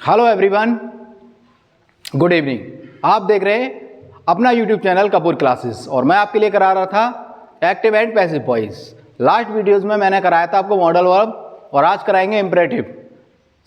Hello everyone, good evening. आप देख रहे हैं अपना यूट्यूब चैनल कपूर क्लासेस और मैं आपके लिए करा रहा था active and passive voice. Last videos में मैंने कराया था आपको मॉडल वर्ब और आज कराएंगे इम्परेटिव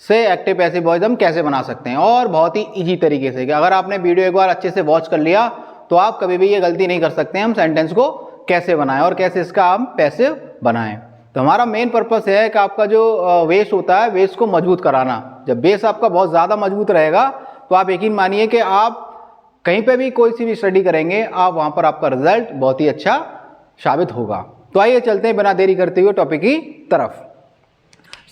से एक्टिव पैसिव वॉइस हम कैसे बना सकते हैं और बहुत ही इजी तरीके से। अगर आपने वीडियो एक बार अच्छे से वॉच कर लिया तो आप कभी भी ये गलती नहीं कर सकते हैं हम सेंटेंस को कैसे बनाएं और कैसे इसका हम पैसिव बनाएं। तो हमारा मेन पर्पस है कि आपका जो बेस होता है बेस को मजबूत कराना। जब बेस आपका बहुत ज़्यादा मजबूत रहेगा तो आप यकीन मानिए कि आप कहीं पे भी कोई सी भी स्टडी करेंगे आप वहाँ पर आपका रिजल्ट बहुत ही अच्छा साबित होगा। तो आइए चलते हैं बिना देरी करते हुए टॉपिक की तरफ।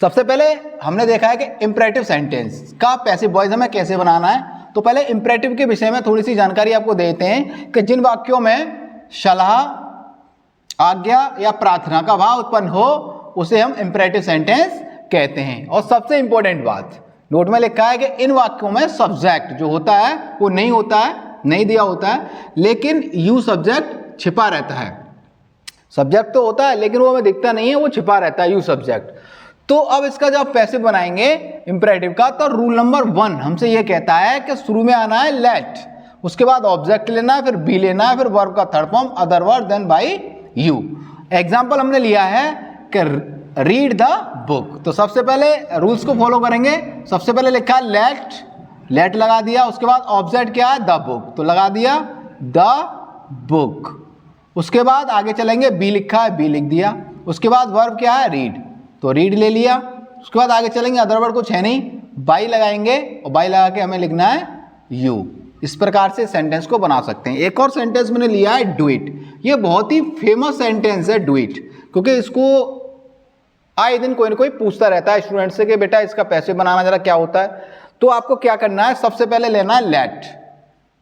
सबसे पहले हमने देखा है कि इम्परेटिव सेंटेंस का पैसिव वॉइस हमें कैसे बनाना है। तो पहले इम्परेटिव के विषय में थोड़ी सी जानकारी आपको देते हैं कि जिन वाक्यों में सलाह, आज्ञा या प्रार्थना का भाव उत्पन्न हो उसे हम इम्परेटिव सेंटेंस कहते हैं। और सबसे इंपॉर्टेंट बात नोट में लिखा है कि इन वाक्यों में सब्जेक्ट जो होता है वो नहीं होता है, नहीं दिया होता है, लेकिन यू सब्जेक्ट छिपा रहता है। सब्जेक्ट तो होता है लेकिन वो हमें दिखता नहीं है, वो छिपा रहता है यू सब्जेक्ट। तो अब इसका जब पैसिव बनाएंगे इम्परेटिव का तो रूल नंबर 1 हमसे ये कहता है कि शुरू में आना है लेट, उसके बाद ऑब्जेक्ट लेना है, फिर बी लेना है, फिर वर्ब का third form other word then by you. Example हमने लिया है कि रीड द बुक। तो सबसे पहले रूल्स को फॉलो करेंगे। सबसे पहले लिखा है लेट, लेट लगा दिया, उसके बाद ऑब्जेक्ट क्या है द बुक, तो लगा दिया द बुक। उसके बाद आगे चलेंगे, बी लिखा है बी लिख दिया, उसके बाद वर्ब क्या है रीड, तो रीड ले लिया। उसके बाद आगे चलेंगे, अदर वर्ड कुछ है नहीं, बाई लगाएंगे और बाई लगा के हमें लिखना है यू। इस प्रकार से सेंटेंस को बना सकते हैं। एक और सेंटेंस मैंने लिया है डू इट। ये बहुत ही फेमस सेंटेंस है डू इट, क्योंकि इसको आए दिन कोई ना कोई पूछता रहता है स्टूडेंट से कि बेटा इसका पैसिव बनाना जरा क्या होता है। तो आपको क्या करना है, सबसे पहले लेना है लेट,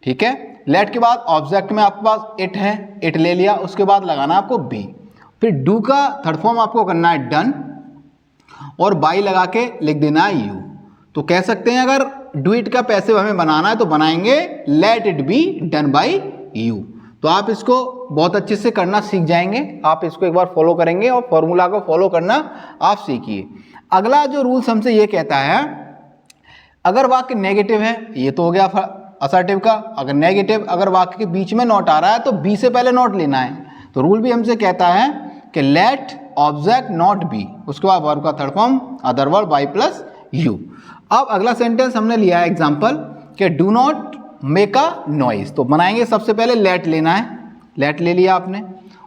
ठीक है। लेट के बाद ऑब्जेक्ट में आपके पास इट है, इट ले लिया, उसके बाद लगाना है आपको बी, फिर डू का थर्ड फॉर्म आपको करना है डन और बाई लगा के लिख देना है यू। तो कह सकते हैं अगर डू इट का पैसिव हमें बनाना है तो बनाएंगे let it be done by you. तो आप इसको बहुत अच्छे से करना सीख जाएंगे, आप इसको एक बार फॉलो करेंगे और फॉर्मूला को फॉलो करना आप सीखिए। अगला जो रूल्स हमसे ये कहता है अगर वाक्य नेगेटिव है, ये तो हो गया असर्टिव का, अगर नेगेटिव अगर वाक्य के बीच में नॉट आ रहा है तो बी से पहले नॉट लेना है। तो रूल भी हमसे कहता है कि लेट ऑब्जेक्ट नॉट बी, उसके बाद वर्ब का third form other word by plus you. अब अगला सेंटेंस हमने लिया है एग्जाम्पल कि do not make a noise. तो बनाएंगे सबसे पहले लेट लेना है, लेट ले लिया आपने,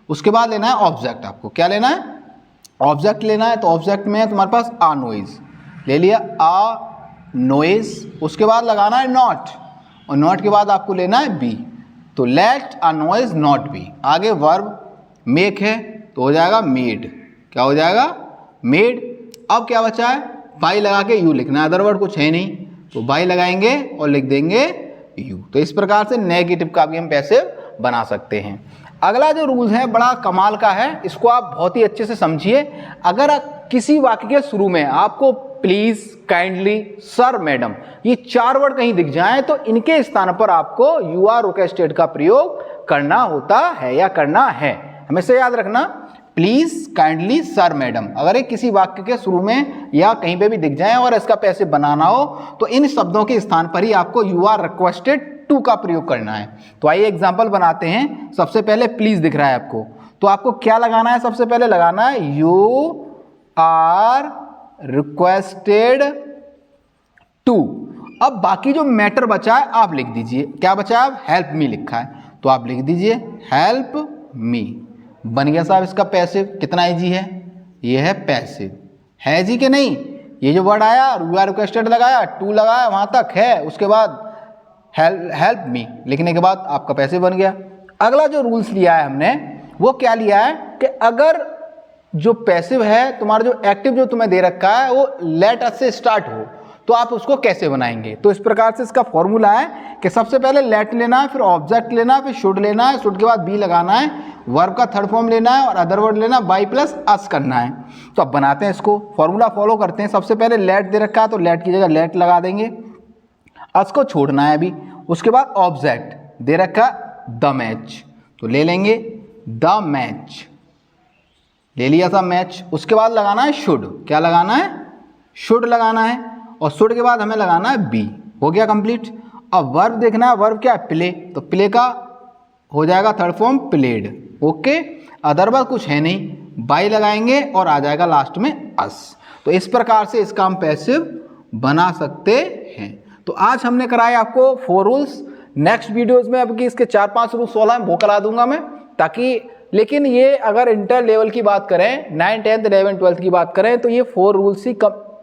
उसके बाद लेना है ऑब्जेक्ट, आपको क्या लेना है ऑब्जेक्ट लेना है। तो ऑब्जेक्ट में है तुम्हारे पास आ नॉइज, ले लिया आ नॉइज, उसके बाद लगाना है नॉट और नॉट के बाद आपको लेना है बी, तो let a noise not be. आगे वर्ब मेक है तो हो जाएगा मेड, क्या हो जाएगा मेड। अब क्या बचा है, बाई लगा के यू लिखना है, अदर वर्ड कुछ है नहीं तो बाई लगाएंगे और लिख देंगे यू। तो इस प्रकार से नेगेटिव का भी हम पैसिव बना सकते हैं। अगला जो रूल है बड़ा कमाल का है, इसको आप बहुत ही अच्छे से समझिए। अगर किसी वाक्य के शुरू में आपको प्लीज, काइंडली, सर, मैडम ये 4 वर्ड कहीं दिख जाएं तो इनके स्थान पर आपको यू आर ओकेस्टेड का प्रयोग करना होता है या करना है। हमेशा याद रखना प्लीज, काइंडली, सर, मैडम अगर एक किसी वाक्य के शुरू में या कहीं पे भी दिख जाए और इसका पैसिव बनाना हो तो इन शब्दों के स्थान पर ही आपको यू आर रिक्वेस्टेड टू का प्रयोग करना है। तो आइए एग्जांपल बनाते हैं। सबसे पहले प्लीज दिख रहा है आपको, तो आपको क्या लगाना है, सबसे पहले लगाना है यू आर रिक्वेस्टेड टू। अब बाकी जो मैटर बचा है आप लिख दीजिए, क्या बचा है, हेल्प मी लिखा है तो आप लिख दीजिए हेल्प मी। बन गया साहब इसका पैसिव। कितना इजी है, ये है पैसिव, है जी कि नहीं। ये जो वर्ड आया यू आर रिक्वेस्टेड लगाया, टू लगाया, वहां तक है, उसके बाद हेल्प मी लिखने के बाद आपका पैसिव बन गया। अगला जो रूल्स लिया है हमने वो क्या लिया है कि अगर जो पैसिव है तुम्हारा जो एक्टिव जो तुम्हें दे रखा है वो लेट अस से स्टार्ट हो तो आप उसको कैसे बनाएंगे। तो इस प्रकार से इसका फॉर्मूला है कि सबसे पहले लेट लेना है, फिर ऑब्जेक्ट लेना है, फिर शुड लेना है, शुड के बाद बी लगाना है, वर्ब का थर्ड फॉर्म लेना है और अदर वर्ड लेना, बाई प्लस अस करना है। तो अब बनाते हैं इसको, फॉर्मूला फॉलो करते हैं। सबसे पहले लेट दे रखा है तो लेट की जगह लेट लगा देंगे, अस को छोड़ना है अभी। उसके बाद ऑब्जेक्ट दे रखा द मैच तो ले लेंगे द मैच, ले लिया था मैच। उसके बाद लगाना है शुड, क्या लगाना है शुड लगाना है और शुड के बाद हमें लगाना है बी। हो गया कंप्लीट। अब वर्ब देखना है, वर्ब क्या है, प्ले, तो प्ले का हो जाएगा third form played. Okay, otherwise कुछ है नहीं, बाई लगाएंगे और आ जाएगा लास्ट में अस। तो इस प्रकार से इसका हम पैसिव बना सकते हैं। तो आज हमने कराए आपको 4 रूल्स। नेक्स्ट वीडियोस में अब कि इसके 4-5 रूल्स 16 हैं वो करा दूंगा मैं, ताकि लेकिन ये अगर इंटर लेवल की बात करें, 9, 10, 11, 12 की बात करें तो ये 4 रूल्स ही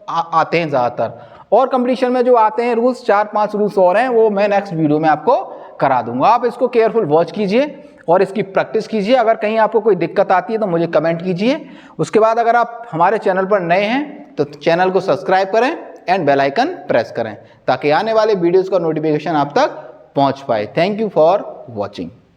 आते हैं ज़्यादातर, और कंपटीशन में जो आते हैं रूल्स 4-5 रूल्स और हैं वो मैं नेक्स्ट वीडियो में आपको करा दूंगा। आप इसको केयरफुल वॉच कीजिए और इसकी प्रैक्टिस कीजिए। अगर कहीं आपको कोई दिक्कत आती है तो मुझे कमेंट कीजिए। उसके बाद अगर आप हमारे चैनल पर नए हैं तो चैनल को सब्सक्राइब करें एंड बेल आइकन प्रेस करें, ताकि आने वाले वीडियोज़ का नोटिफिकेशन आप तक पहुंच पाए। Thank you for watching.